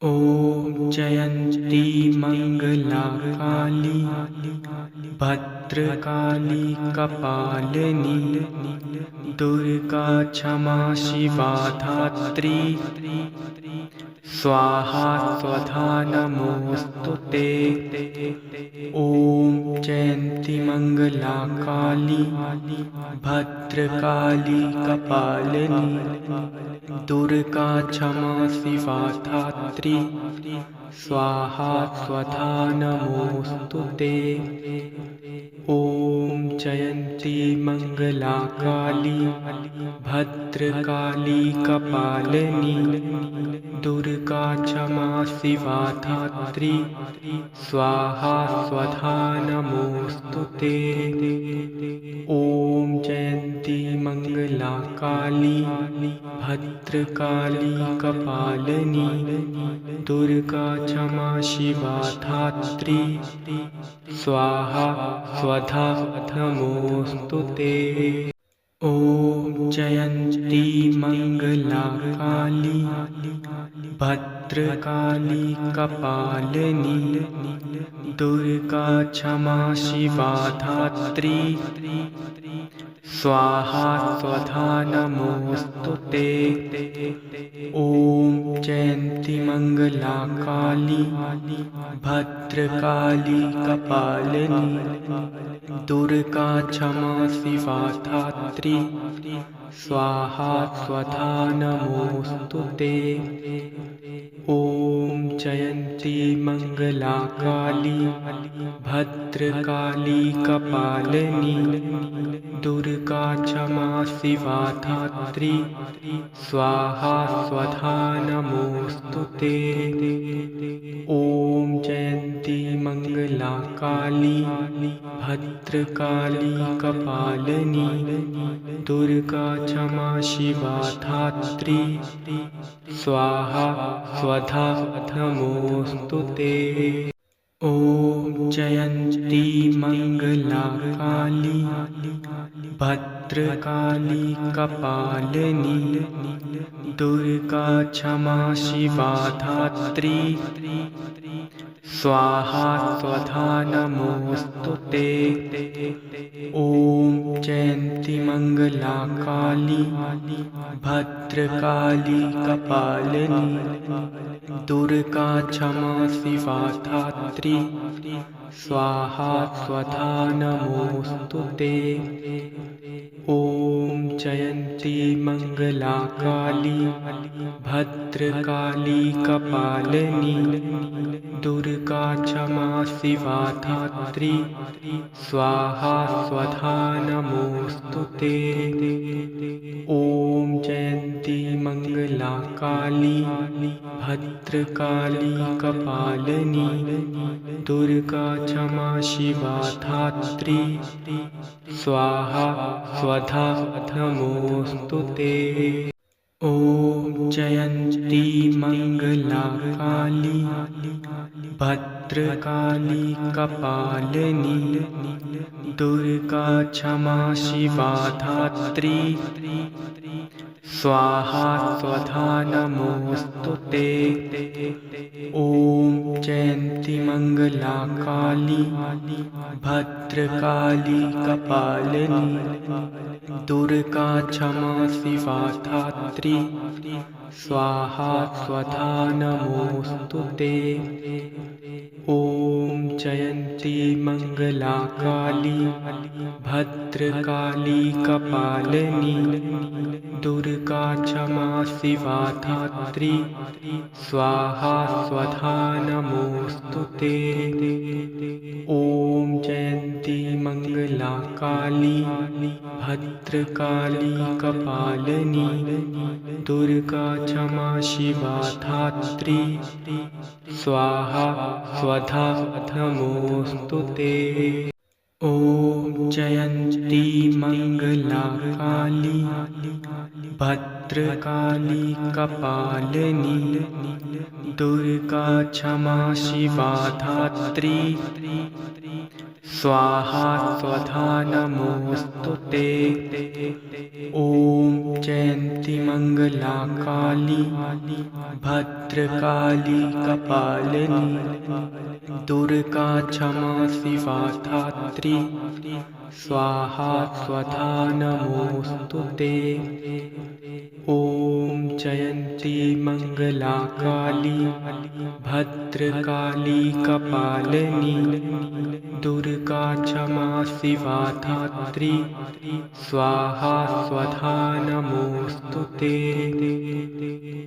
ॐ जयन्ती मंगला काली भद्रकाली कपालिनी दुर्गा क्षमा शिवा धात्री स्वाहा स्वधा नमोस्तुते। ॐ जयन्ती मंगला काली भद्रकाली कपालिनी दुर्गा क्षमा शिवा धात्री स्वाहा स्वधा नमोस्तुते। ॐ जयन्ती मंगला काली भद्रकाली कपालिनी दुर्गा क्षमा शिवा धात्री स्वाहा स्वधा नमोस्तुते। ॐ जयन्ती मंगला काली भद्रकाली कपालिनी दुर्गा क्षमा शिवा धात्री स्वाहा स्वधा नमोस्तुते। ॐ जयन्ती मंगला काली भद्रकाली कपालिनी दुर्गा क्षमा शिवा धात्री स्वाहा स्वधा नमोस्तुते। ॐ जयन्ती मंगला काली भद्रकाली कपालिनी दुर्गा क्षमा शिवा धात्री स्वाहा स्वधा नमोस्तुते। ॐ जयन्ती मंगला काली भद्रकाली कपालिनी दुर्गा क्षमा शिवा धात्री स्वाहा स्वधा नमोस्तुते। ॐ जयन्ती मंगला काली भद्रकाली कपालिनी दुर्गा क्षमा शिवा धात्री स्वाहा स्वधा नमोस्तुते। ॐ जयन्ती मंगला काली भद्रकाली कपालिनी दुर्गा क्षमा शिवा धात्री स्वाहा स्वधा नमोस्तुते। ॐ जयन्ती मंगला काली भद्रकाली कपालिनी दुर्गा क्षमा शिवा धात्री स्वाहा स्वधा नमोस्तुते। ॐ जयन्ती मंगला काली भद्रकाली कपालिनी दुर्गा क्षमा शिवा धात्री स्वाहा स्वधा नमोस्तुते। ॐ जयन्ती मंगला काली भद्रकाली कपालिनी दुर्गा क्षमा शिवा धात्री स्वाहा स्वधा नमोस्तुते। ॐ जयन्ती मंगला काली भद्रकाली कपालिनी दुर्गा क्षमा शिवा धात्री स्वाहा स्वधा नमोस्तुते। ॐ जयन्ती मंगला काली भद्रकाली कपालिनी दुर्गा क्षमा शिवा धात्री स्वाहा स्वधा नमोस्तुते। ॐ जयन्ती मंगला काली भद्रकाली कपालिनी दुर्गा क्षमा शिवा धात्री स्वाहा स्वधा नमोस्तुते। ॐ जयन्ती मंगला काली भद्रकाली कपालिनी दुर्गा क्षमा शिवा धात्री स्वाहा स्वधा नमोस्तुते। ॐ जयन्ती मंगला काली भद्रकाली कपालिनी दुर्गा क्षमा शिवा धात्री स्वाहा स्वधा नमोऽस्तु ते। ॐ जयन्ती मंगला काली भद्रकाली कपालिनी दुर्गा क्षमा शिवा धात्री स्वाहा स्वधा नमोऽस्तु ते। ॐ जयन्ती मंगला काली भद्रकाली कपालिनी दुर्गा क्षमा शिवा धात्री स्वाहा स्वधा नमोऽस्तु ते।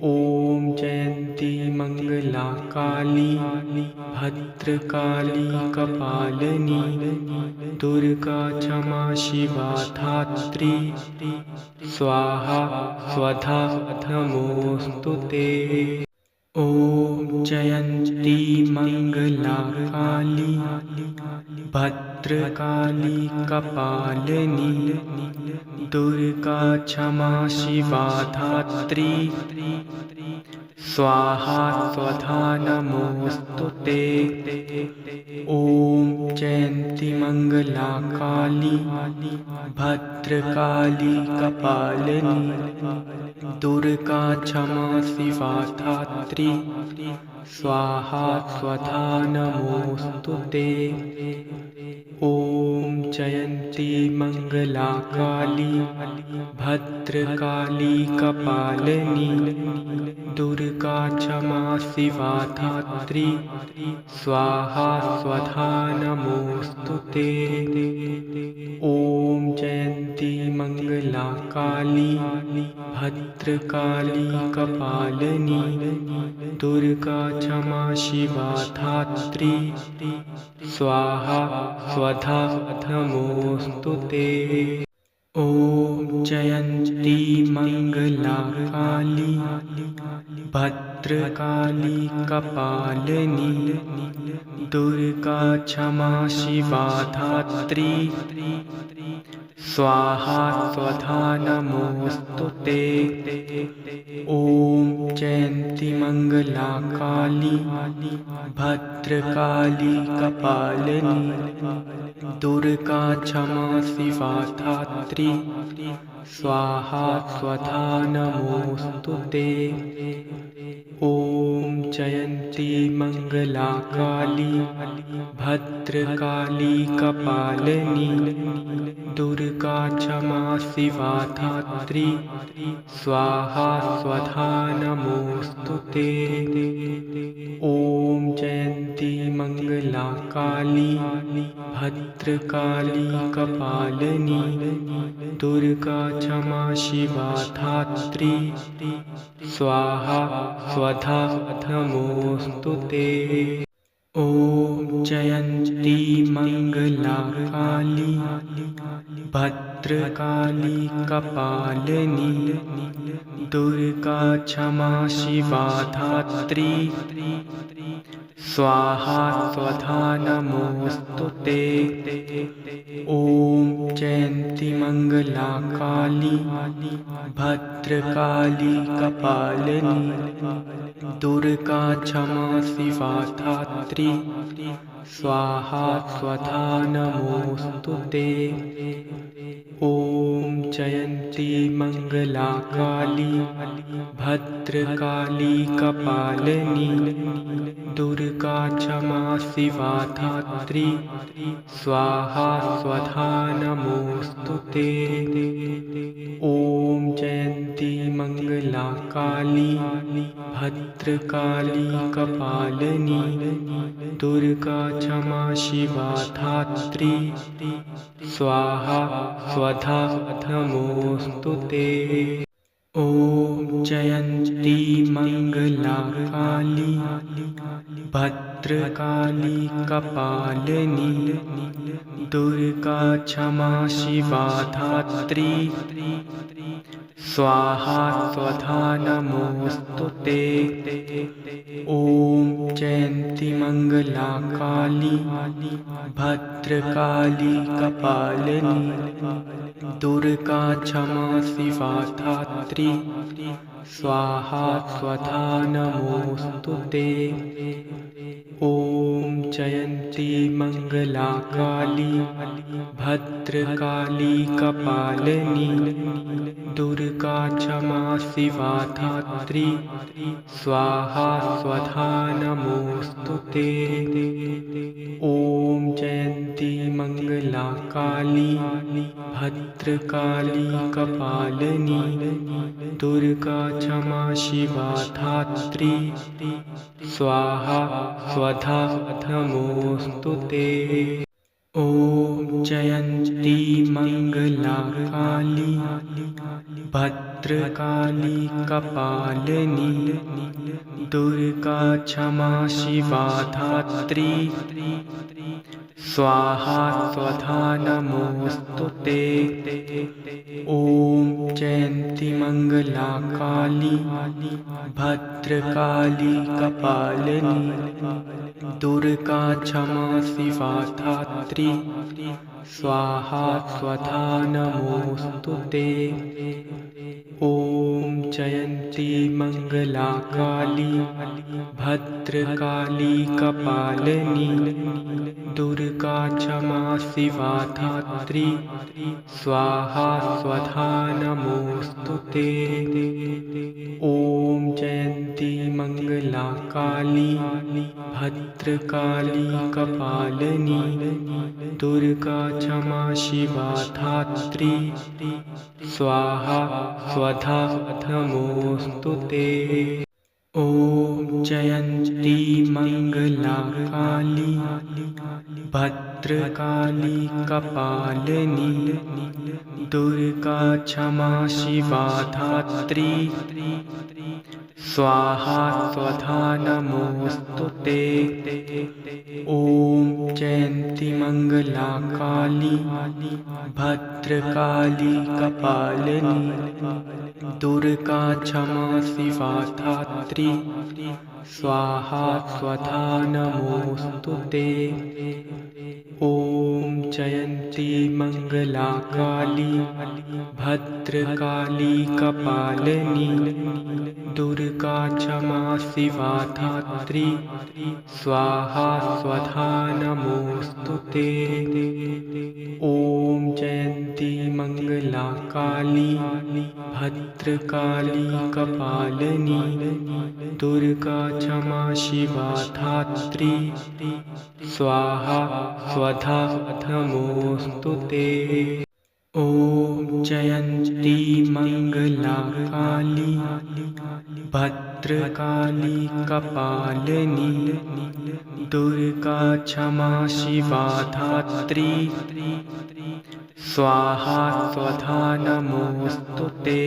ॐ जयन्ती मंगला काली भद्रकाली कपालिनी दुर्गा क्षमा शिवा धात्री स्वाहा स्वधा नमोऽस्तु ते। ॐ जयन्ती मंगला काली भद्रकाली कपालिनी दुर्गा क्षमा शिवा धात्री स्वाहा स्वधा नमोऽस्तु ते। ॐ जयन्ती मंगला काली भद्रकाली कपालिनी दुर्गा क्षमा शिवा धात्री स्वाहा स्वधा नमोऽस्तु ते। ॐ जयन्ती मंगला काली भद्रकाली कपालिनी दुर्गा क्षमा शिवा धात्री स्वाहा स्वधा नमोऽस्तु ते। ॐ जयन्ती मंगला काली भद्रकाली कपालिनी दुर्गा क्षमा शिवा धात्री स्वाहा स्वधा नमोऽस्तु ते। ॐ जयन्ती मंगला काली भद्रकाली कपालिनी दुर्गा क्षमा शिवा धात्री स्वाहा स्वधा नमोऽस्तु ते। ॐ जयन्ती मंगला काली भद्रकाली कपालिनी दुर्गा क्षमा शिवा धात्री स्वाहा स्वधा नमोऽस्तु ते। ॐ जयन्ती मंगला काली भद्रकाली कपालिनी दुर्गा क्षमा शिवा धात्री स्वाहा स्वधा नमोऽस्तु ते। ॐ जयन्ती मंगला काली भद्रकाली कपालिनी दुर्गा क्षमा शिवा धात्री स्वाहा स्वधा नमोऽस्तु ते। ॐ जयन्ती मंगला काली भद्रकाली कपालिनी दुर्गा क्षमा शिवा धात्री स्वाहा स्वधा नमोऽस्तु ते। ॐ जयन्ती मंगला काली भद्रकाली कपालिनी दुर्गा क्षमा शिवा धात्री स्वाहा स्वधा नमोऽस्तु ते। ॐ जयन्ती मंगला काली भद्रकाली कपालिनी दुर्गा क्षमा शिवा धात्री स्वाहा स्वधा नमोऽस्तु ते। ॐ जयन्ती मंगला काली भद्रकाली कपालिनी दुर्गा क्षमा शिवा धात्री स्वाहा स्वधा नमोऽस्तु ते। ॐ जयन्ती मंगला काली भद्रकाली कपालिनी दुर्गा क्षमा शिवा धात्री स्वाहा स्वधा नमोऽस्तु ते। ॐ जयन्ती मंगला काली भद्रकाली कपालिनी दुर्गा क्षमा शिवा धात्री स्वाहा स्वधा नमोऽस्तु ते। ॐ जयन्ती मंगला मंगला काली भद्रकाली कपालिनी दुर्गा क्षमा शिवा धात्री स्वाहा स्वधा नमोस्तुते। ओम जयंती मंगला काली भद्रकाली कपालिनी दुर्गा क्षमा शिवा धात्री स्वाहा स्वधा नमोस्तुते। ओम जयंती मंगला काली भद्रकाली कपालिनी दुर्गा क्षमा शिवा धात्री स्वाहा स्वधा नमोस्तुते। ओम जयंती मंगला काली भद्रकाली कपालिनी दुर्गा क्षमा शिवा धात्री स्वाहा स्वधा नमोस्तुते। ओम जयंती मंगला काली भद्रकाली कपालिनी दुर्गा क्षमा शिवा धात्री स्वाहा स्वधा नमोस्तुते। ओम जयंती मंगला काली भद्रकाली कपालिनी दुर्गा क्षमा शिवा धात्री स्वाहा स्वधा नमोस्तुते। ओम जयंती मंगला काली भद्रकाली कपालिनी दुर्गा क्षमा शिवा धात्री स्वाहा स्वधा नमोस्तुते। ओम जयंती मंगला काली भद्रकाली कपालिनी दुर्गा क्षमा शिवा धात्री स्वाहा स्वधा नमोस्तुते। ओम जयंती मंगला काली भद्रकाली कपालिनी दुर्गा क्षमा शिवा धात्री स्वाहा स्वधा नमोस्तुते। ओम जयंती मंगला काली भद्रकाली कपालिनी दुर्गा क्षमा शिवा धात्री स्वाहा स्वधा नमोस्तुते। ओम जयंती मंगला काली भद्रकाली कपालिनी दुर्गा क्षमा शिवा धात्री स्वाहा स्वधा नमोस्तुते।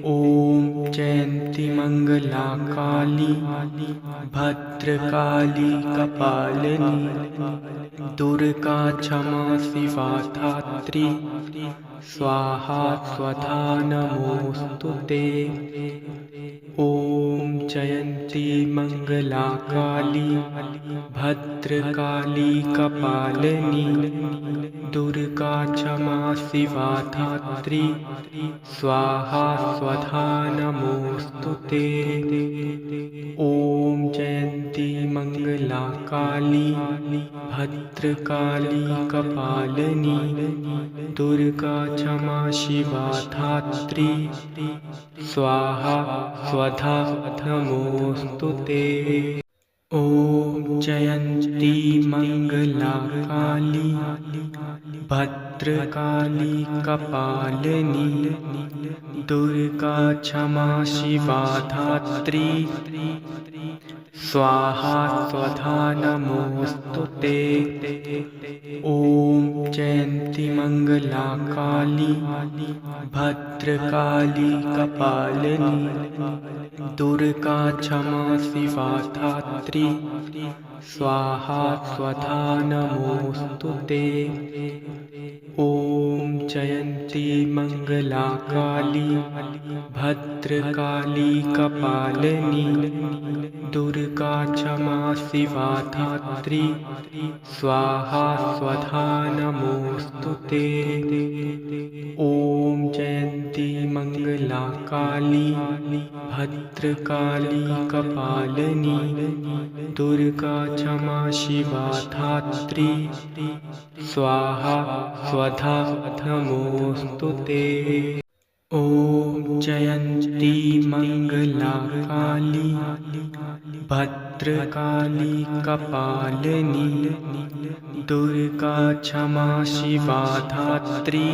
ओम जयंती मंगला काली भद्रकाली कपालिनी दुर्गा क्षमा शिवा धात्री स्वाहा स्वधा नमोस्तुते। ओम जयंती मंगला काली भद्रकाली कपालिनी दुर्गा क्षमा शिवा धात्री स्वाहा स्वधा नमोस्तुते। ओम जयंती मंगला काली भद्रकाली कपालिनी दुर्गा क्षमा शिवा धात्री स्वाहा स्वधा नमोस्तुते। ओम जयंती मंगला काली भद्रकाली कपालिनी दुर्गा क्षमा शिवा धात्री स्वाहा स्वधा नमोस्तुते। ओम जयंती मंगला काली भद्रकाली कपालिनी दुर्गा क्षमा शिवा धात्री स्वाहा स्वधा नमोस्तुते। ओम जयंती मंगला काली भद्रकाली कपालिनी दुर्गा क्षमा शिवा धात्री स्वाहा स्वधा नमोस्तुते। ओम जयंती मंगला काली भद्रकाली कपालिनी दुर्गा क्षमा शिवा धात्री स्वाहा स्वधा नमोस्तुते। ॐ जयन्ती मंगला काली भद्रकाली कपालिनी दुर्गा क्षमा शिवा धात्री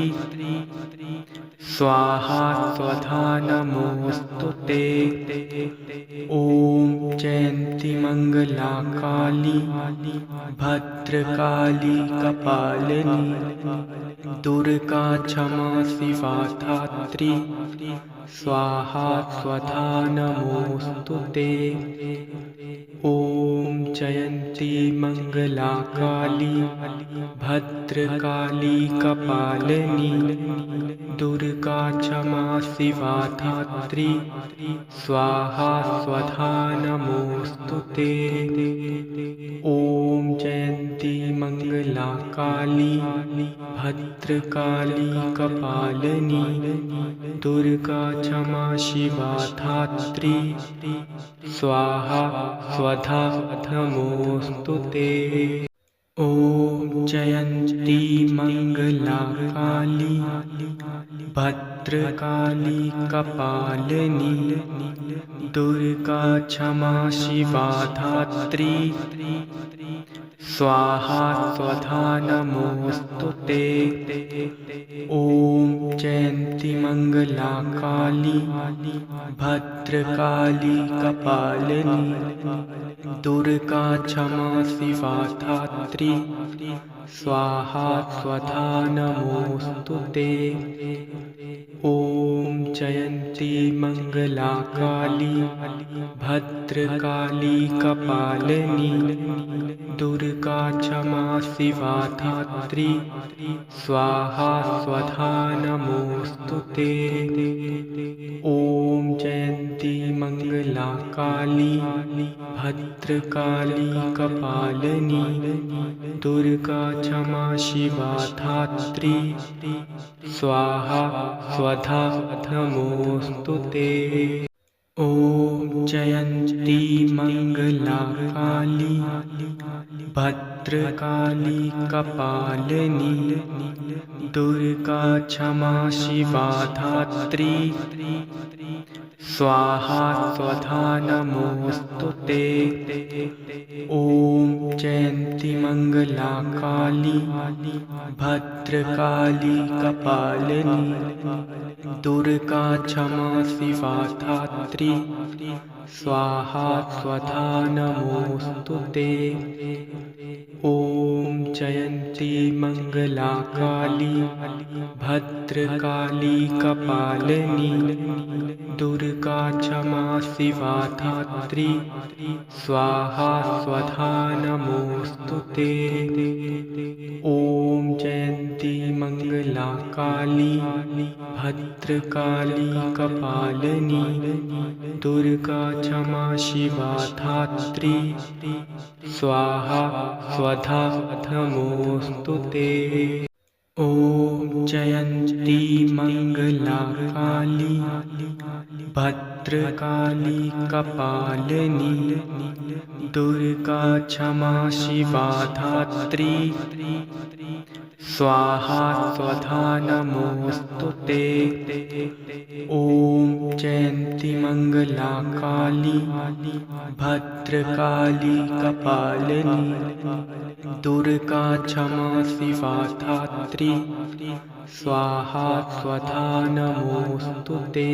स्वाहा स्वधा नमोस्तुते। ॐ जयन्ती मंगला काली भद्रकाली कपालिनी दुर्गा क्षमा शिवा धात्री स्वाहा स्वधा नमोस्तुते। ॐ जयन्ती मंगला काली भद्रकाली कपालिनी दुर्गा क्षमा शिवा धात्री स्वाहा स्वधा नमोस्तुते। ॐ जयन्ती मंगला काली भद्रकाली कपालिनी दुर्गा क्षमा शिवा धात्री स्वाहा स्वधा नमोस्तुते। ॐ जयन्ती मंगला काली भद्रकाली कपालिनी दुर्गा क्षमा शिवा धात्री स्वाहा स्वधा नमोस्तुते। ॐ जयन्ती मंगला काली भद्रकाली कपालिनी दुर्गा क्षमा शिवा धात्री स्वाहा स्वधा नमोस्तुते। ॐ जयन्ती मंगला काली भद्रकाली कपालिनी दुर्गा क्षमा शिवा धात्री स्वाहा स्वधा नमोस्तुते। ॐ जयन्ती मंगला काली भद्रकाली कपालिनी दुर्गा क्षमा शिवा धात्री स्वाहा स्वधा नमोस्तुते। ॐ जयन्ती मंगला काली भद्रकाली कपालिनी दुर्गा क्षमा शिवा धात्री स्वाहा स्वधा नमोस्तुते। ॐ जयन्ती मंगला काली भद्रकाली कपालिनी दुर्गा क्षमा शिवा धात्री स्वाहा स्वधा नमोस्तुते। ॐ जयन्ती मंगला काली भद्रकाली कपालिनी दुर्गा क्षमा शिवा धात्री स्वाहा स्वधा नमोस्तुते। ॐ जयन्ती मंगला काली भद्रकाली कपालिनी दुर्गा क्षमा शिवा धात्री स्वाहा स्वधा नमोस्तुते। ॐ जयन्ती मंगला काली भद्रकाली कपालिनी दुर्गा क्षमा शिवा धात्री स्वाहा स्वधा नमोस्तुते। ॐ जयन्ती मंगला काली भद्रकाली कपालिनी दुर्गा क्षमा शिवा धात्री स्वाहा स्वधा नमोस्तुते।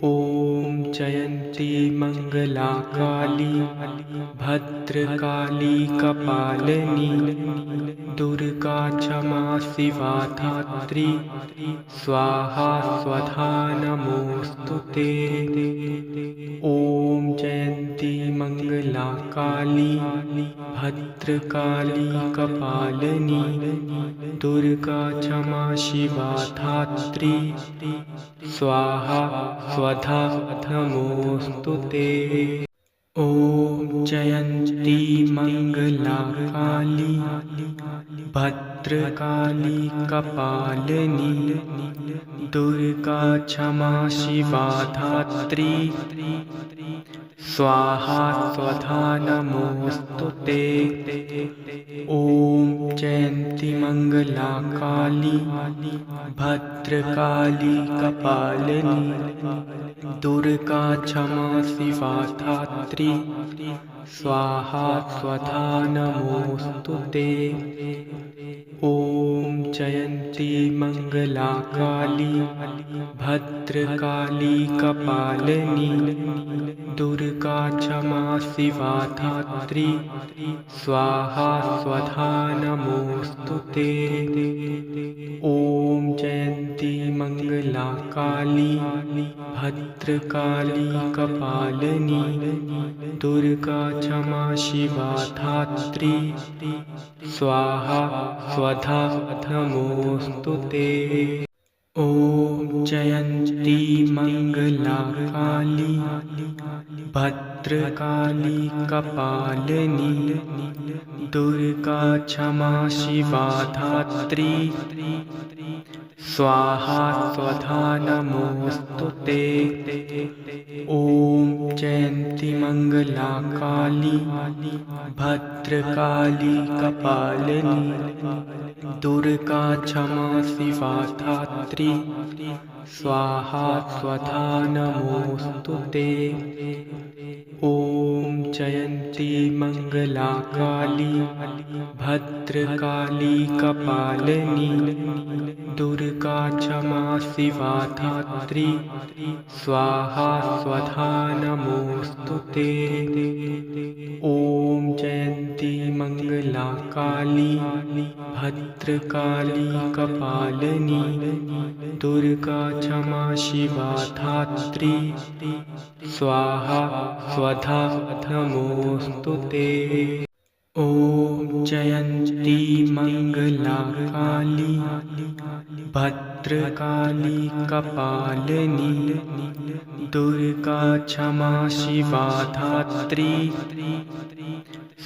ॐ जयन्ती मंगला काली भद्रकाली कपालिनी दुर्गा क्षमा शिवा धात्री स्वाहा स्वधा नमोस्तुते। ॐ जयन्ती मंगला काली भद्रकाली कपालिनी दुर्गा क्षमा शिवा धात्री स्वाहा स्वधा नमोस्तुते। ॐ जयन्ती मंगला काली भद्रकाली कपालिनी दुर्गा क्षमा शिवा धात्री स्वाहा स्वधा नमोस्तुते। ॐ जयन्ती मंगला काली भद्रकाली कपालिनी दुर्गा क्षमा शिवा धात्री स्वाहा स्वधा नमोस्तुते। ॐ जयन्ती मंगला काली भद्रकाली कपालिनी दुर्गा क्षमा शिवा धात्री स्वाहा स्वधा नमोस्तुते। ॐ जयन्ती मंगला काली भद्रकाली कपालिनी दुर्गा क्षमा शिवा धात्री स्वाहा स्वधा नमोस्तुते। ॐ जयन्ती मंगला काली भद्रकाली कपालिनी दुर्गा क्षमा शिवा धात्री स्वाहा स्वधा नमोस्तुते। ॐ जयन्ती मंगला काली भद्रकाली कपालिनी दुर्गा क्षमा शिवा धात्री स्वाहा स्वधा नमोस्तुते। ॐ जयन्ती मंगला काली भद्रकाली कपालिनी दुर्गा क्षमा शिवा धात्री स्वाहा स्वधा नमोस्तुते। ॐ जयन्ती मंगला काली भद्रकाली कपालिनी दुर्गा क्षमा शिवा धात्री स्वाहा स्वधा नमोस्तुते। ॐ जयन्ती मंगला काली भद्रकाली कपालिनी दुर्गा क्षमा शिवा धात्री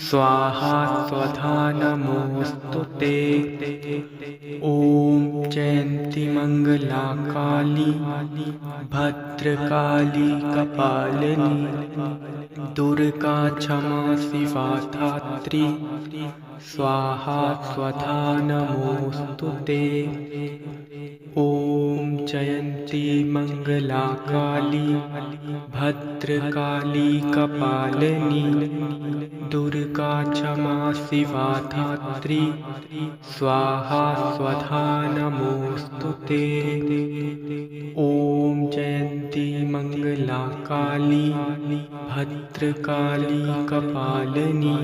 स्वाहा स्वधा नमोस्तुते। ॐ जयन्ती मंगला काली भद्रकाली कपालिनी दुर्गा क्षमा शिवा धात्री स्वाहा स्वधा नमोस्तुते। ॐ जयन्ती मंगला काली भद्रकाली कपालिनी दुर्गा क्षमा शिवा धात्री स्वाहा स्वधा नमोस्तुते। ॐ जयन्ती मंगला काली भद्रकाली कपालिनी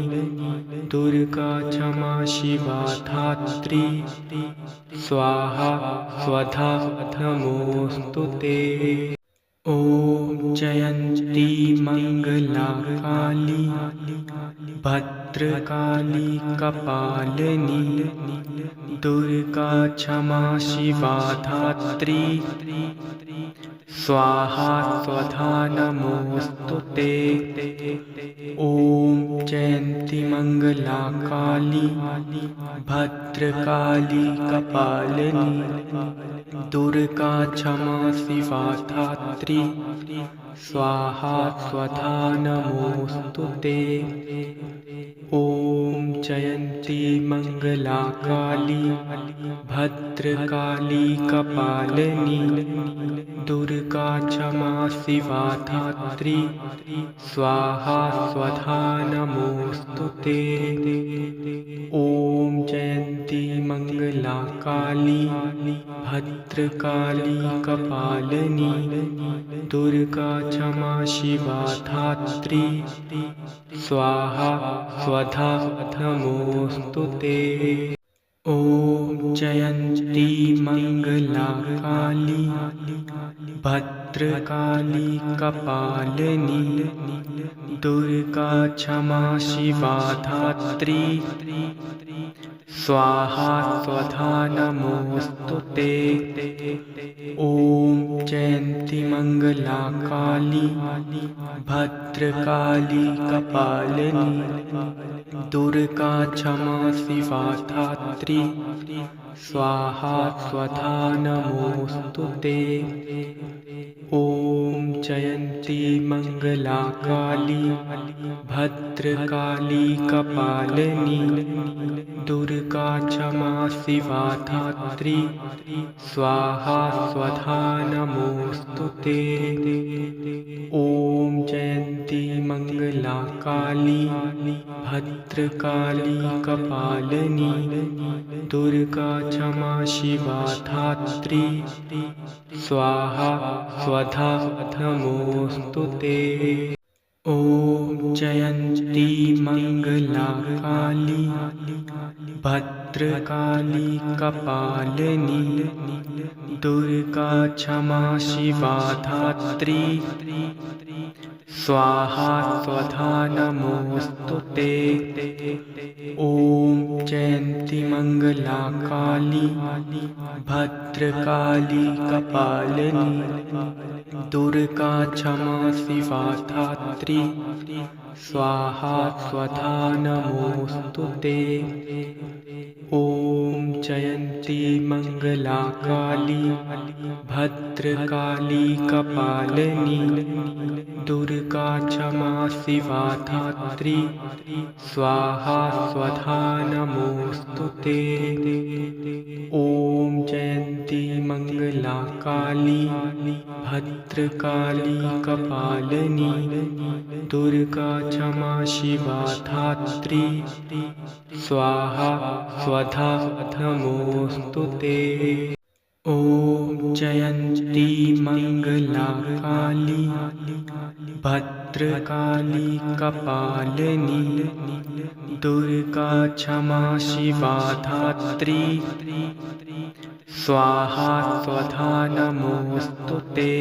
दुर्गा क्षमा शिवा धात्री स्वाहा स्वधा नमोस्तुते। ॐ जयन्ती मंगला काली भद्रकाली कपालिनी दुर्गा क्षमा शिवा धात्री स्वाहा स्वधा नमोस्तुते। ॐ जयन्ती मंगला काली भद्रकाली कपालिनी दुर्गा क्षमा शिवा धात्री स्वाहा स्वधा नमोस्तुते। ॐ जयन्ती मंगला काली भद्रकाली कपालिनी दुर्गा क्षमा शिवा धात्री स्वाहा स्वधा नमोस्तुते। ॐ जयन्ती मंगला काली भद्रकाली कपालिनी दुर्गा क्षमा शिवा धात्री स्वाहा स्वधा नमोस्तुते। ॐ जयन्ती मंगला काली भद्रकाली कपालिनी दुर्गा क्षमा शिवा धात्री स्वाहा स्वधा नमोऽस्तु ते। ॐ जयन्ती मंगला काली भद्रकाली कपालिनी दुर्गा क्षमा शिवा धात्री स्वाहा स्वधा नमोऽस्तु ते। ॐ जयन्ती मंगला काली भद्रकाली कपालिनी दुर्गा क्षमा शिवा धात्री स्वाहा स्वधा नमोऽस्तु ते। ॐ जयन्ती मंगला काली भद्रकाली कपालिनी दुर्गा क्षमा शिवा धात्री स्वाहा स्वधा नमोऽस्तु ते। ॐ जयन्ती मंगला काली भद्रकाली कपालिनी दुर्गा क्षमा शिवा धात्री स्वाहा स्वधा नमोऽस्तु ते। ॐ जयन्ती मंगला काली भद्रकाली कपालिनी दुर्गा क्षमा शिवा धात्री स्वाहा स्वधा नमोऽस्तु ते। ॐ जयन्ती मंगला काली भद्रकाली कपालिनी दुर्गा क्षमा शिवा धात्री स्वाहा स्वधा नमोऽस्तु ते। ॐ जयन्ती मंगला काली भद्रकाली कपालिनी दुर्गा क्षमा शिवा धात्री स्वाहा स्वधा नमोऽस्तु ते। ॐ जयन्ती मंगला काली भद्रकाली कपालिनी दुर्गा क्षमा शिवा धात्री स्वाहा स्वधा नमोऽस्तु ते।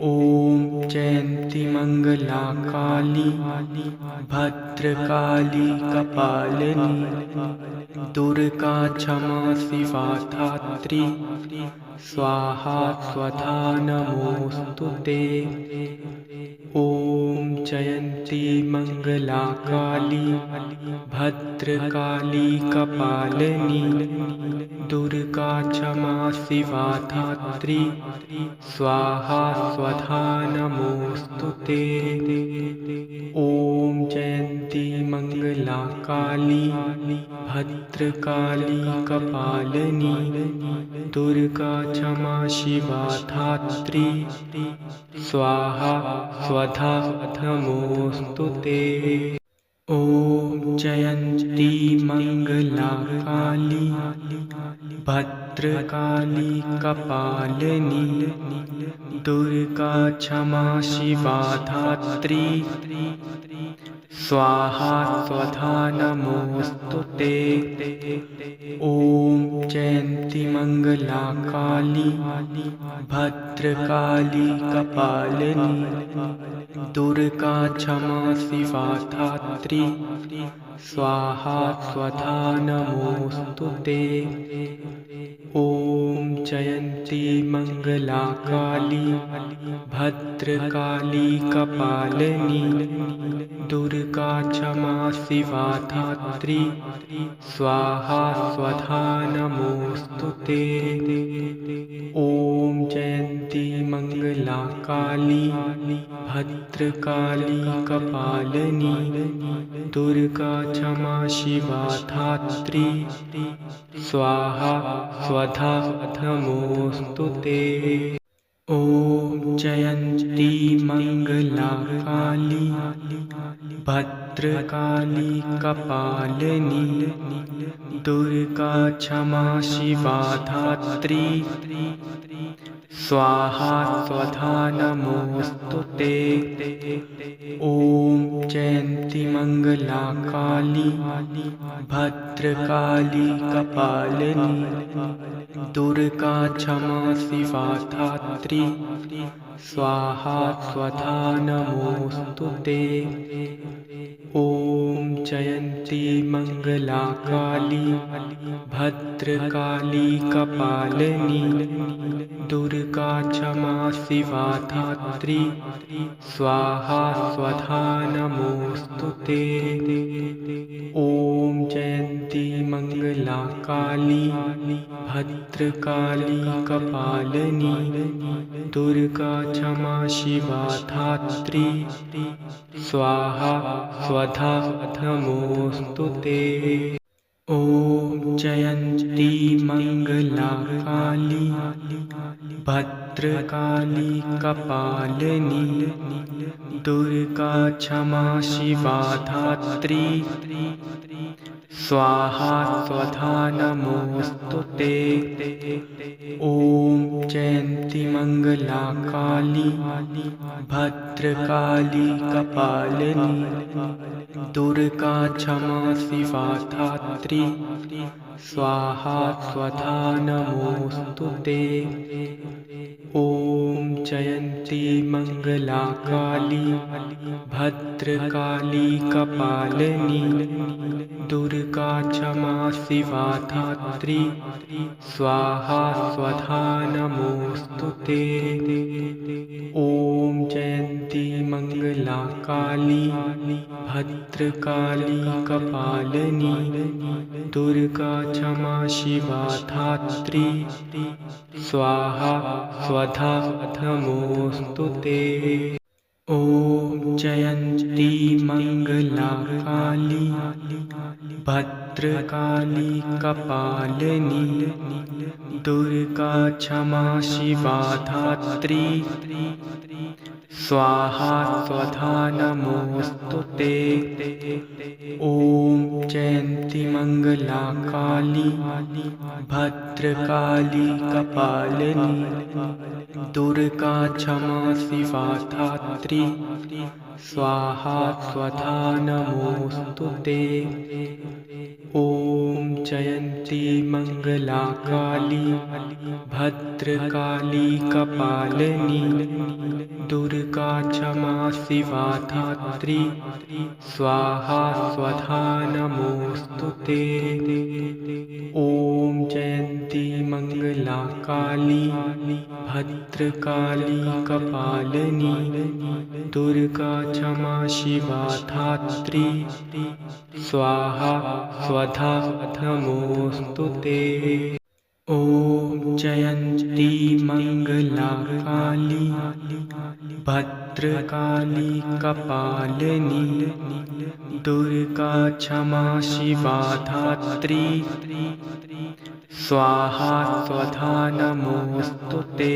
ॐ जयन्ती मंगला काली भद्रकाली कपालिनी दुर्गा क्षमा शिवा धात्री स्वाहा स्वधा नमोऽस्तु ते। ॐ जयन्ती मंगला काली भद्रकाली कपालिनी दुर्गा क्षमा शिवा धात्री स्वाहा स्वधा नमोऽस्तु ते। ॐ जयन्ती मंगला काली भद्रकाली कपालिनी दुर्गा क्षमा शिवा धात्री स्वाहा स्वधा नमोऽस्तु ते। ॐ जयन्ती मंगला काली भद्रकाली कपालिनी दुर्गा क्षमा शिवा धात्री स्वाहा स्वधा नमोऽस्तु ते। ॐ जयन्ती मंगला काली भद्रकाली कपालिनी दुर्गा क्षमा शिवा धात्री स्वाहा स्वधा नमोऽस्तु ते। ॐ जयन्ती मंगला काली भद्रकाली कपालिनी दुर्गा क्षमा शिवा धात्री स्वाहा स्वधा नमोऽस्तु ते। ॐ जयन्ती मंगला काली भद्रकाली कपालिनी दुर्गा क्षमा शिवा धात्री स्वाहा स्वधा नमोऽस्तु ते। ॐ जयन्ती मंगला काली भद्रकाली कपालिनी दुर्गा क्षमा शिवा धात्री स्वाहा स्वधा नमोऽस्तु ते। ॐ जयन्ती मंगला काली भद्रकाली कपालिनी दुर्गा क्षमा शिवा धात्री स्वाहा स्वधा नमोऽस्तु ते। ॐ जयन्ती मंगला काली भद्रकाली कपालिनी दुर्गा क्षमा शिवा धात्री स्वाहा स्वधा नमोस्तुते। ओम जयंती मंगला काली भद्रकाली कपालिनी दुर्गा क्षमा शिवा धात्री स्वाहा स्वधा नमोस्तुते। ओम जयंती मंगला काली भद्रकाली कपालिनी दुर्गा क्षमा शिवा धात्री स्वाहा स्वधा नमोस्तुते। ओम जयंती मंगला काली भद्रकाली कपालिनी दुर्गा क्षमा शिवा धात्री स्वाहा स्वधा नमोस्तुते। ओम जयंती मंगला काली भद्रकाली कपालिनी दुर्गा क्षमा शिवा धात्री स्वाहा स्वधा नमोस्तुते। ओम जयंती मंगला काली भद्रकाली कपालिनी दुर्गा क्षमा शिवा धात्री स्वाहा स्वधा नमोस्तुते। ओम जयंती मंगला काली भद्रकाली कपालिनी दुर्गा क्षमा शिवा धात्री स्वाहा स्वधा नमोस्तुते। ओम जयंती मंगला काली भद्रकाली कपालिनी दुर्गा क्षमा शिवा धात्री स्वाहा स्वधा नमोस्तुते। ओम जयंती मंगला काली भद्रकाली कपालिनी दुर्गा क्षमा शिवा धात्री स्वाहा स्वधा नमोस्तुते। ओम जयंती मंगला काली भद्रकाली कपालिनी दुर्गा क्षमा शिवा धात्री स्वाहा स्वधा नमोस्तुते। ओम जयंती मंगला काली भद्रकाली कपालिनी दुर्गा क्षमा शिवा धात्री स्वाहा स्वधा नमोस्तुते।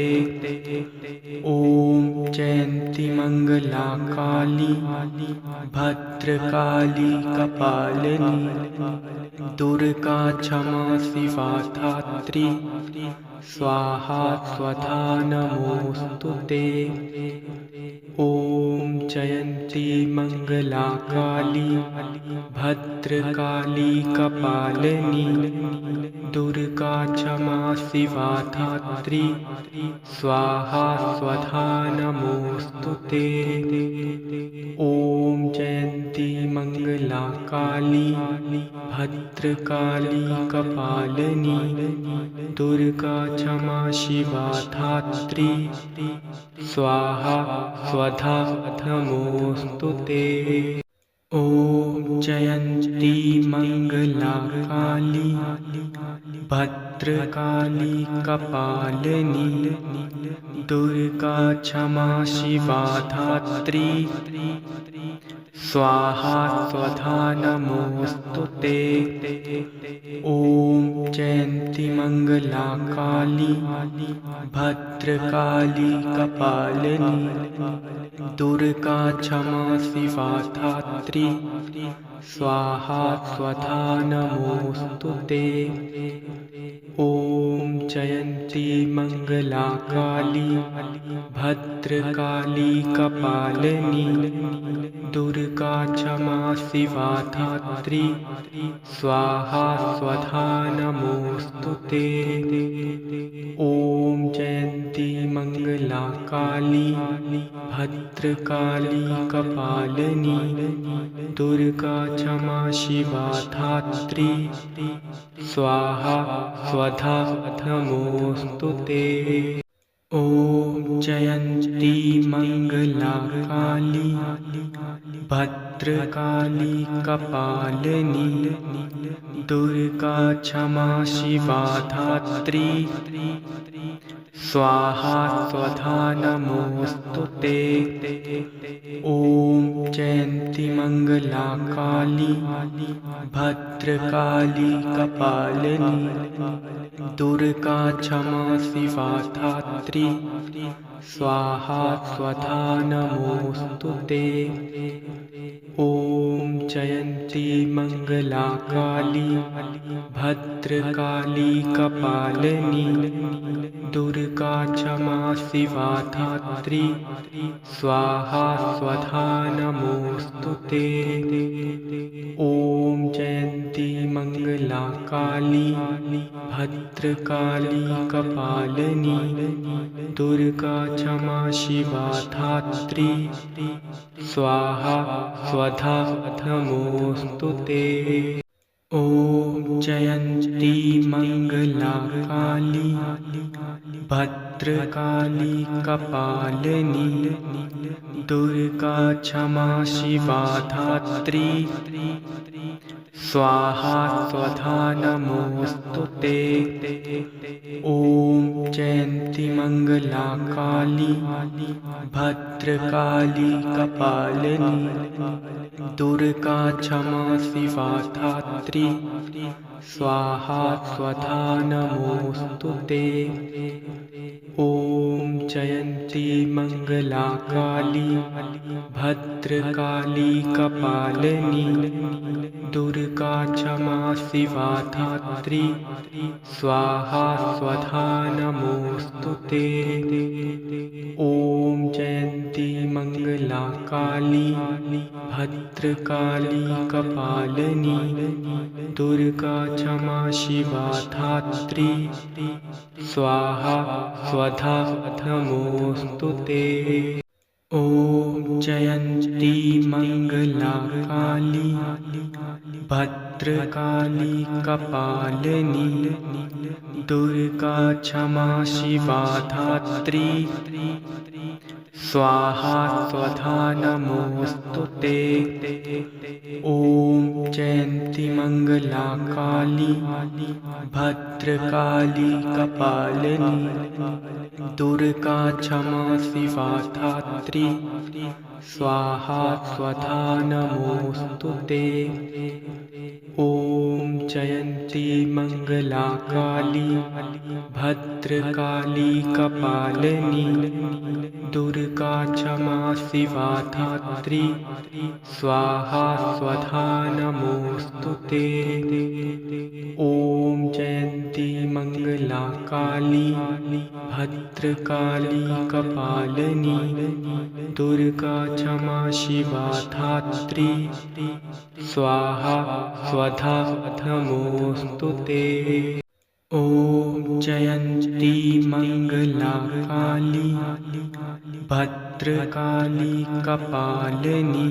ओम जयंती मंगला काली भद्रकाली कपालिनी दुर्गा क्षमा शिवा धात्री स्वाहा स्वधा नमोस्तुते। ओम जयंती मंगला काली भद्रकाली कपालिनी दुर्गा क्षमा शिवा धात्री स्वाहा स्वधा नमोस्तुते। ओम जयंती मंगला काली भद्रकाली कपालिनी दुर्गा क्षमा शिवा धात्री स्वाहा स्वधा नमोस्तुते। ओम जयंती मंगला काली भद्रकाली कपालिनी दुर्गा क्षमा शिवा धात्री स्वाहा स्वधा नमोस्तुते। ओम जयंती मंगला काली भद्रकाली कपालिनी दुर्गा क्षमा शिवा धात्री स्वाहा स्वधा नमोस्तुते। ओम जयंती मंगला काली भद्रकाली कपालिनी दुर्गा क्षमा शिवा धात्री स्वाहा स्वधा नमोस्तुते। ओम जयंती मंगला काली भद्रकाली कपालिनी दुर्गा क्षमा शिवा धात्री स्वाहा स्वधा नमोस्तुते। ॐ जयन्ती मंगला काली भद्रकाली कपालिनी दुर्गा क्षमा शिवा धात्री स्वाहा स्वधा नमोस्तुते। ॐ जयन्ती मंगला काली भद्रकाली कपालिनी दुर्गा क्षमा शिवा धात्री स्वाहा स्वधा नमोस्तुते। ॐ जयन्ती मंगला काली भद्रकाली कपालिनी दुर्गा क्षमा शिवा धात्री स्वाहा स्वधा नमोस्तुते। ॐ जयन्ती मंगला काली भद्रकाली कपालिनी दुर्गा क्षमा शिवा धात्री स्वाहा स्वधा नमोस्तुते। ॐ जयन्ती मंगला काली भद्रकाली कपालिनी दुर्गा क्षमा शिवा धात्री स्वाहा स्वधा नमोस्तुते। ॐ जयन्ती मंगला काली भद्रकाली कपालिनी दुर्गा क्षमा शिवा धात्री स्वाहा स्वधा नमोस्तुते। ॐ जयन्ती मंगला काली भद्रकाली कपालिनी दुर्गा क्षमा शिवा धात्री स्वाहा स्वधा नमोस्तुते। ॐ जयन्ती मंगला काली भद्रकाली कपालिनी दुर्गा क्षमा शिवा धात्री स्वाहा स्वधा नमोस्तुते। ॐ जयन्ती मंगला काली भद्रकाली कपालिनी दुर्गा क्षमा शिवा धात्री स्वाहा स्वधा नमोस्तुते। ॐ जयन्ती मंगला काली भद्रकाली कपालिनी दुर्गा क्षमा शिवा धात्री स्वाहा स्वधा नमोस्तुते। ॐ जयन्ती मंगला काली भद्रकाली कपालिनी दुर्गा क्षमा शिवा धात्री स्वाहा स्वधा नमोस्तुते। ॐ जयन्ती मंगला काली भद्रकाली कपालिनी दुर्गा क्षमा शिवा धात्री स्वाहा स्वधा नमोस्तुते। ॐ जयन्ती मंगला काली भद्रकाली कपालिनी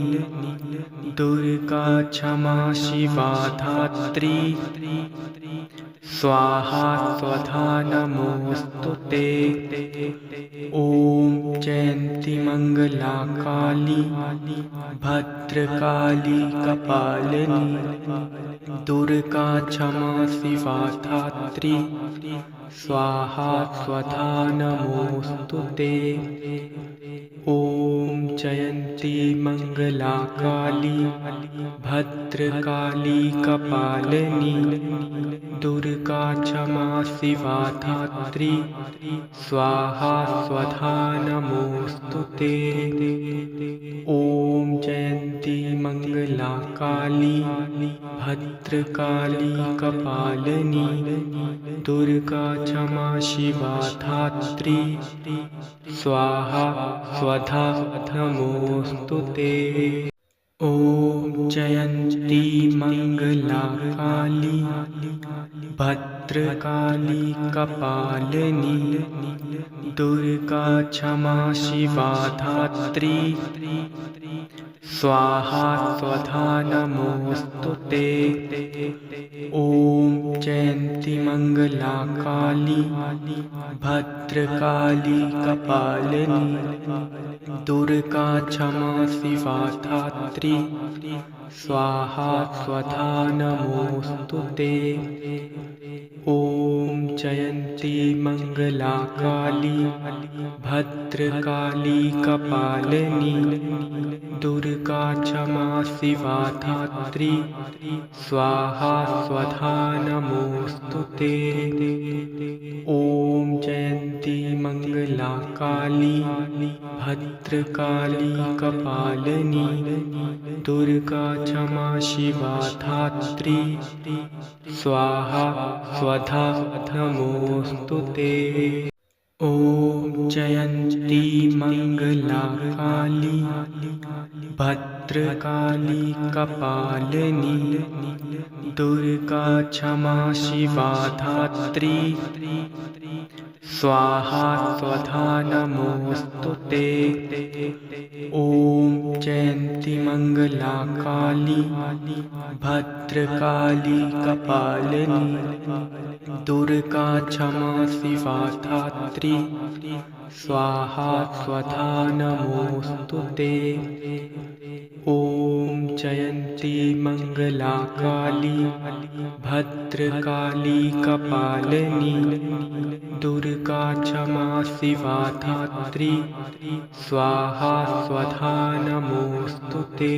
दुर्गा क्षमा शिवा धात्री स्वाहा स्वधा नमोस्तुते। ॐ जयन्ती मंगला काली भद्रकाली कपालिनी दुर्गा क्षमा शिवा धात्री स्वाहा स्वधा नमोस्तुते। ॐ जयन्ती मंगला काली भद्रकाली कपालिनी दुर्गा क्षमा शिवा धात्री स्वाहा स्वधा नमोस्तुते। ॐ जयन्ती मंगला काली भद्रकाली कपालिनी दुर्गा क्षमा शिवा धात्री स्वाहा स्वधा नमोस्तुते। ॐ जयन्ती मंगला काली भद्रकाली कपालिनी दुर्गा क्षमा शिवा धात्री स्वाहा स्वधा नमोस्तुते। ओम जयंती मंगला काली भद्रकाली कपालिनी दुर्गा क्षमा शिवा धात्री स्वाहा स्वधा नमोस्तुते। ओम जयंती मंगला काली भद्रकाली कपालिनी दुर्गा क्षमा शिवा धात्री स्वाहा स्वधा नमोस्तुते। ओम जयंती मंगला काली भद्रकाली कपालिनी दुर्गा क्षमा शिवा धात्री स्वाहा स्वधा नमोस्तुते। ओम जयंती मंगला काली भद्रकाली कपालिनी दुर्गा क्षमा शिवा धात्री स्वाहा स्वधा नमोस्तुते। ओम जयंती मंगला काली भद्रकाली कपालिनी दुर्गा क्षमा शिवा धात्री स्वाहा स्वधा नमोस्तुते। ओम जयंती मंगला काली भद्रकाली कपालिनी दुर्गा क्षमा शिवा धात्री स्वाहा स्वधा नमोस्तुते।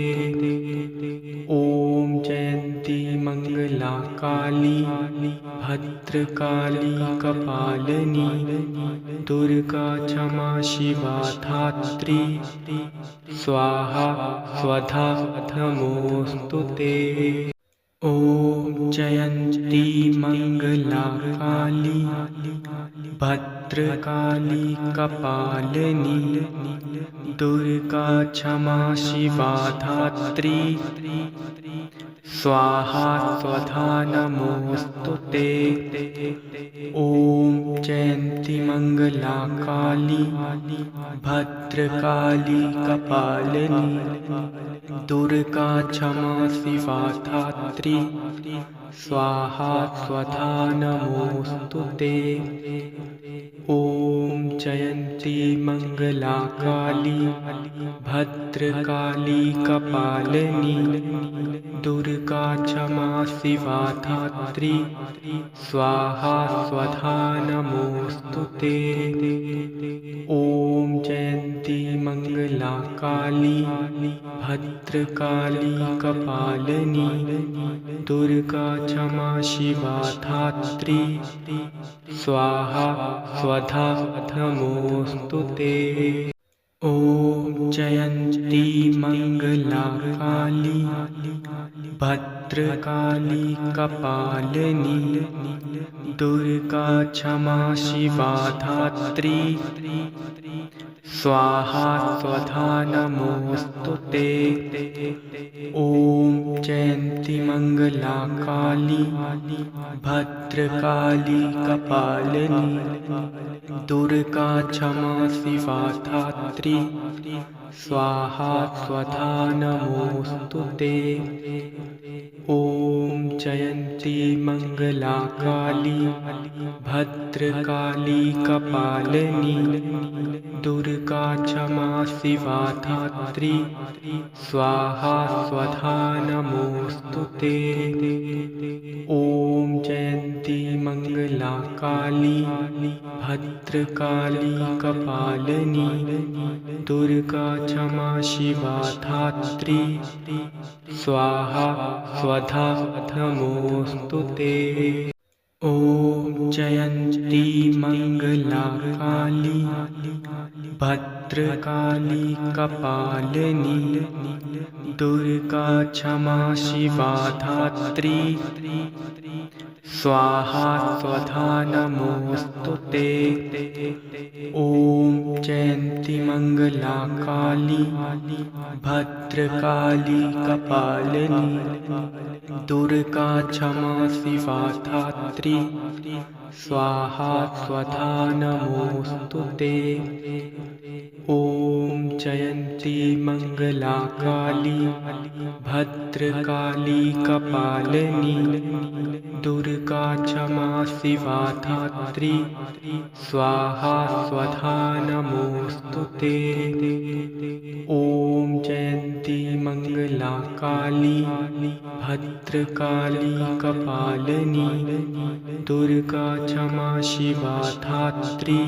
ओम जयंती मंगला काली भद्रकाली कपालिनी दुर्गा क्षमा शिवा धात्री स्वाहा स्वधा नमोस्तुते। ओम जयंती मंगला काली भद्रकाली कपालिनी दुर्गा क्षमा शिवा धात्री स्वाहा स्वधा नमोस्तुते। ओम जयंती मंगला काली भद्रकाली कपालिनी दुर्गा क्षमा शिवा धात्री स्वाहा स्वधा नमोस्तुते। ओम जयंती मंगला काली भद्रकाली कपालिनी दुर्गा क्षमा शिवा धात्री स्वाहा स्वधा नमोस्तुते। ओम जयंती मंगला काली भद्रकाली कपालिनी दुर्गा क्षमा शिवा धात्री स्वाहा स्वधा नमोस्तुते। ओम जयंती मंगला काली भद्रकाली कपालिनी दुर्गा क्षमा शिवा धात्री स्वाहा स्वधा नमोस्तुते। ओम जयंती मंगला काली भद्रकाली कपालिनी दुर्गा क्षमा शिवा धात्री स्वाहा स्वधा नमोस्तुते। ओम जयंती मंगला काली भद्रकाली कपालिनी दुर्गा क्षमा शिवा धात्री स्वाहा स्वधा नमोस्तुते। ओम जयंती मंगला काली भद्रकाली कपालिनी दुर्गा क्षमा शिवा धात्री स्वाहा स्वधा नमोस्तुते। ओम जयंती मंगला काली भद्रकाली कपालिनी दुर्गा क्षमा शिवा धात्री स्वाहा स्वधा नमोऽस्तु ते। ॐ जयन्ती मंगला काली भद्रकाली कपालिनी दुर्गा क्षमा शिवा धात्री स्वाहा स्वधा नमोऽस्तु ते। ॐ जयन्ती मंगला काली भद्रकाली कपालिनी दुर्गा क्षमा शिवा धात्री स्वाहा स्वधा नमोऽस्तु ते। ॐ जयन्ती मंगला काली भद्रकाली कपालिनी दुर्गा क्षमा शिवा धात्री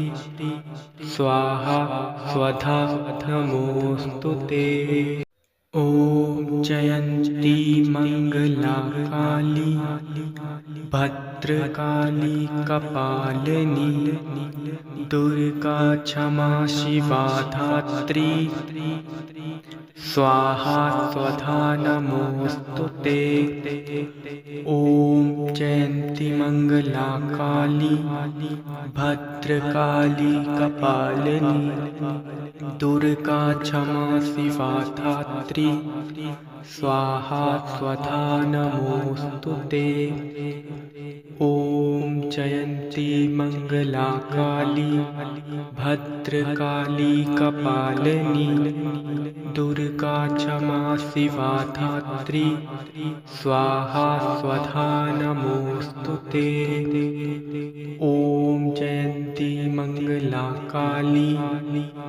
स्वाहा स्वधा नमोऽस्तु ते। ॐ जयन्ती मंगला काली भद्रकाली कपालिनी दुर्गा क्षमा शिवा धात्री स्वाहा स्वधा नमोऽस्तु ते। ॐ जयन्ती मंगला काली भद्रकाली कपालिनी दुर्गा क्षमा शिवा धात्री स्वाहा स्वधा नमोऽस्तु ते। ॐ जयन्ती मंगला काली भद्रकाली कपालिनी दुर्गा क्षमा शिवा धात्री स्वाहा स्वधा नमोऽस्तु ते। ॐ जयन्ती मंगला काली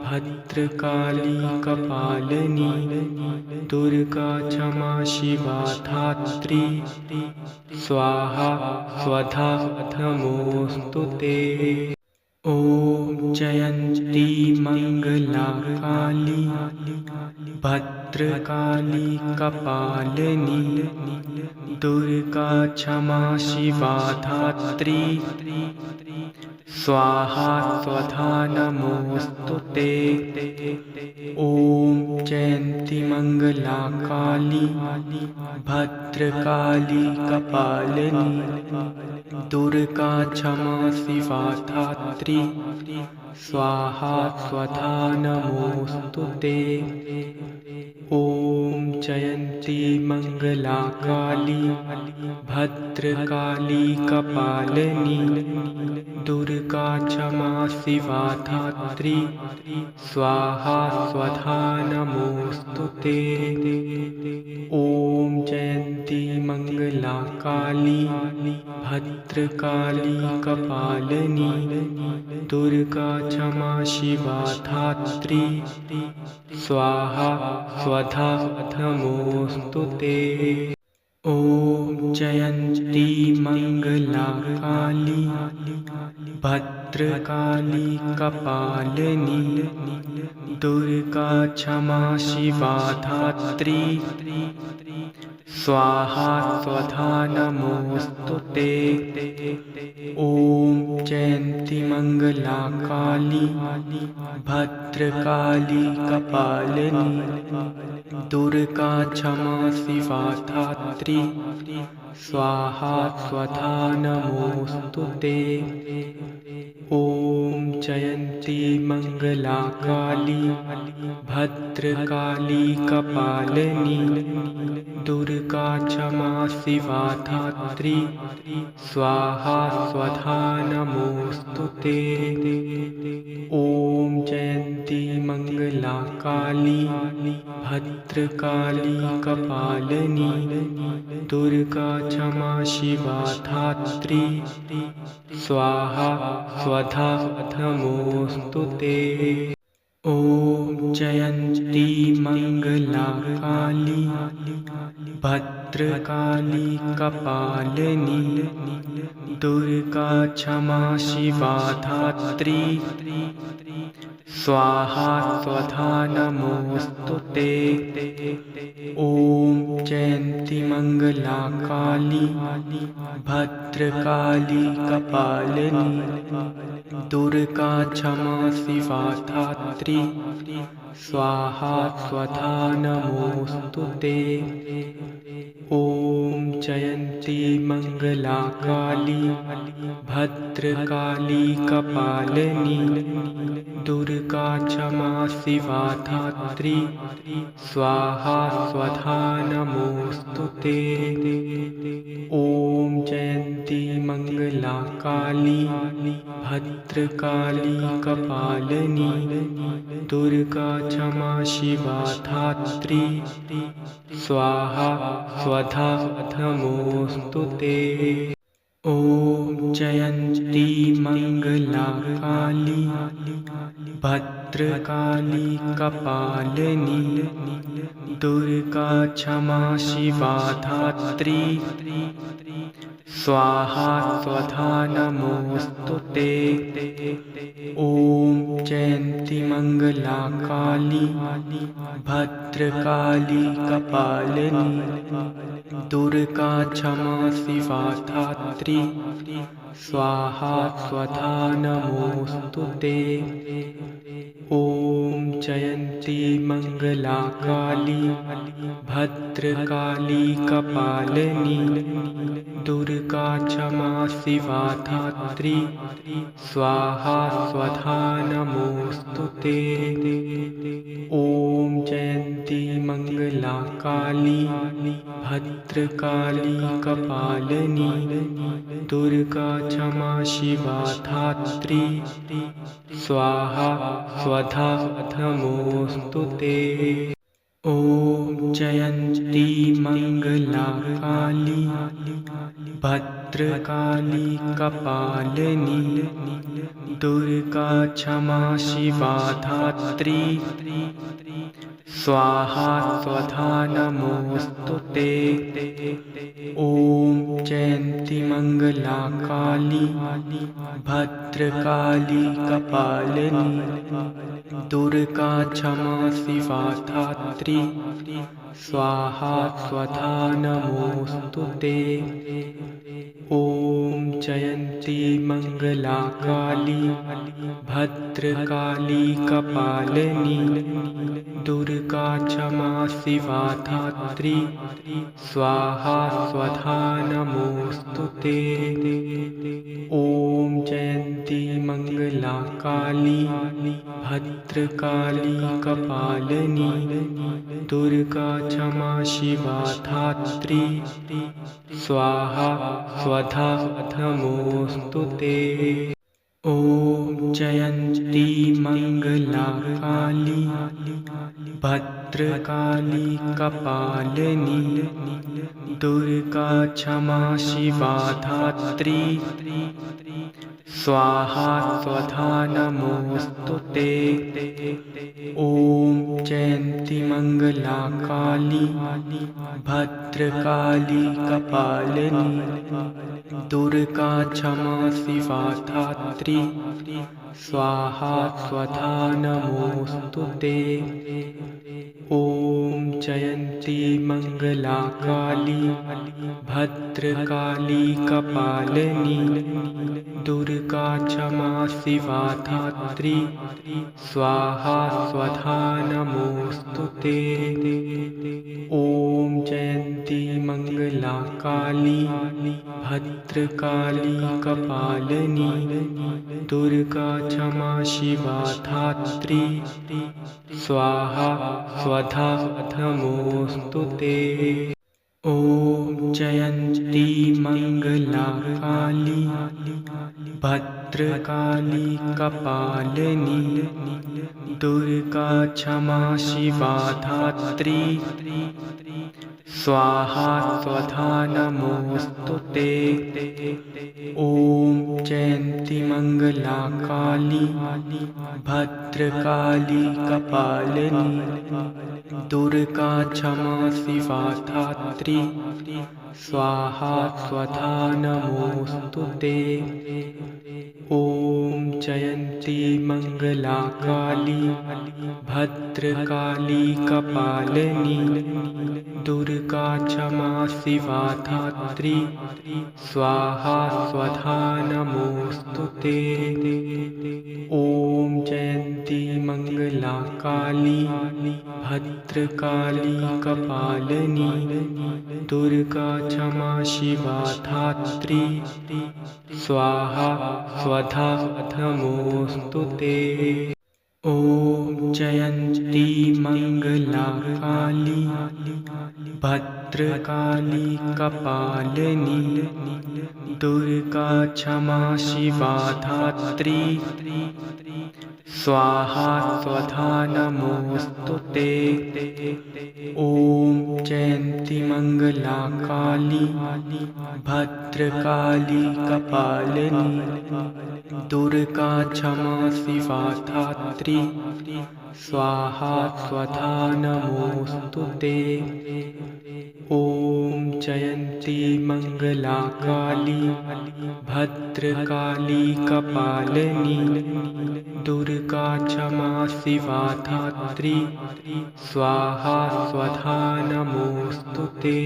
भद्रकाली कपालिनी दुर्गा क्षमा शिवा धात्री स्वाहा स्वधा नमोऽस्तु ते। ॐ जयन्ती मंगला काली भद्रकाली कपालिनी दुर्गा क्षमा शिवा धात्री स्वाहा स्वधा नमोऽस्तु ते। ॐ जयन्ती मंगला काली भद्रकाली कपालिनी दुर्गा क्षमा शिवा धात्री स्वाहा स्वधा नमोऽस्तु ते। ॐ जयन्ती मंगला काली भद्रकाली कपालिनी दुर्गा क्षमा शिवा धात्री स्वाहा स्वधा नमोऽस्तु ते। ॐ जयन्ती मंगला काली भद्रकाली कपालिनी दुर्गा क्षमा शिवा धात्री स्वाहा स्वधा नमोऽस्तु ते। ॐ जयन्ती मंगला काली भद्रकाली कपालिनी दुर्गा क्षमा शिवा धात्री स्वाहा स्वधा नमोऽस्तु ते। ॐ जयन्ती मंगला काली भद्रकाली कपालिनी दुर्गा क्षमा शिवा धात्री स्वाहा स्वधा नमोऽस्तु ते। ॐ जयन्ती मंगला काली भद्रकाली कपालिनी दुर्गा क्षमा शिवा धात्री स्वाहा स्वधा नमोऽस्तु ते। ॐ जयन्ती मंगला काली भद्रकाली कपालिनी दुर्गा क्षमा शिवा धात्री स्वाहा स्वधा नमोऽस्तु ते। ॐ जयन्ती मंगला काली भद्रकाली कपालिनी दुर्गा क्षमा शिवा धात्री स्वाहा स्वधा नमोऽस्तु ते। ॐ जयन्ती मंगला काली भद्रकाली कपालिनी दुर्गा क्षमा शिवा धात्री स्वाहा स्वधा नमोऽस्तु ते। ॐ जयन्ती मंगला काली भद्रकाली कपालिनी दुर्गा क्षमा शिवा धात्री स्वाहा स्वधा नमोस्तुते। ओम जयन्ती मंगला काली भद्रकाली कपालिनी दुर्गा क्षमा शिवा धात्री स्वाहा स्वधा नमोस्तुते। ओम जयन्ती मंगला काली भद्रकाली कपालिनी दुर्गा क्षमा शिवा धात्री स्वाहा स्वधा नमोस्तुते। ओम जयन्ती मंगला काली भद्रकाली कपालिनी दुर्गा क्षमा शिवा धात्री स्वाहा स्वधा नमोस्तुते। ओम जयन्ती मंगला काली भद्रकाली कपालिनी दुर्गा क्षमा शिवा धात्री स्वाहा स्वधा नमोस्तुते। ओम जयन्ती मंगला काली भद्रकाली कपालिनी दुर्गा क्षमा शिवा धात्री स्वाहा स्वधा नमोस्तुते। ओम जयन्ती मंगला काली भद्रकाली कपालिनी दुर्गा क्षमा शिवा धात्री स्वाहा स्वधा नमोस्तुते। ओम जयन्ती मंगला काली भद्रकाली कपालिनी दुर्गा क्षमा शिवा धात्री स्वाहा स्वधा नमोस्तुते। ओम जयन्ती मंगला काली भद्रकाली कपालिनी दुर्गा क्षमा शिवा धात्री स्वाहा स्वधा नमोस्तुते। ओम जयन्ती मंगला काली भद्रकाली कपालिनी दुर्गा क्षमा शिवा धात्री स्वाहा स्वधा नमोस्तुते। ओम जयन्ती मंगला काली भद्रकाली कपालिनी दुर्गा क्षमा शिवा धात्री स्वाहा स्वधा नमोस्तुते। ओम जयन्ती मंगला काली भद्रकाली कपालिनी दुर्गा क्षमा शिवा धात्री स्वाहा स्वधा नमोस्तुते। ओम जयन्ती मंगला काली भद्रकाली कपालिनी दुर्गा क्षमा शिवा धात्री स्वाहा स्वधा नमोस्तुते। ओम जयन्ती मंगला काली भद्रकाली कपालिनी दुर्गा क्षमा शिवा धात्री स्वाहा स्वधा नमोस्तुते। ओम जयन्ती मंगला काली भद्रकाली कपालिनी दुर्गा क्षमा शिवा धात्री स्वाहा स्वधा नमोस्तुते। ओम जयन्ती मंगला काली भद्रकाली कपालिनी दुर्गा क्षमा शिवा धात्री स्वाहा स्वधा नमोस्तुते। ओम जयन्ती मंगला काली भद्रकाली कपालिनी दुर्गा क्षमा शिवा धात्री स्वाहा स्वधा नमोस्तुते। ओम जयन्ती मंगला काली भद्रकाली कपालिनी दुर्गा क्षमा शिवा धात्री स्वाहा स्वधा नमोस्तुते। ॐ जयन्ती मंगला काली भद्रकाली कपालिनी दुर्गा क्षमा शिवा धात्री स्वाहा स्वधा नमोस्तुते। ॐ जयन्ती मंगला काली भद्रकाली कपालिनी दुर्गा क्षमा शिवा धात्री स्वाहा स्वधा नमोस्तुते। ॐ जयन्ती मंगला काली भद्रकाली कपालिनी दुर्गा क्षमा शिवा धात्री स्वाहा स्वधा नमोस्तुते।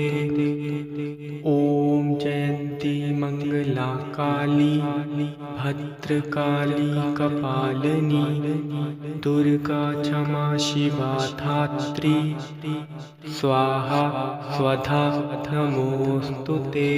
ॐ जयन्ती मंगला काली भद्रकाली कपालिनी दुर्गा क्षमा शिवा धात्री स्वाहा स्वधा नमोस्तुते।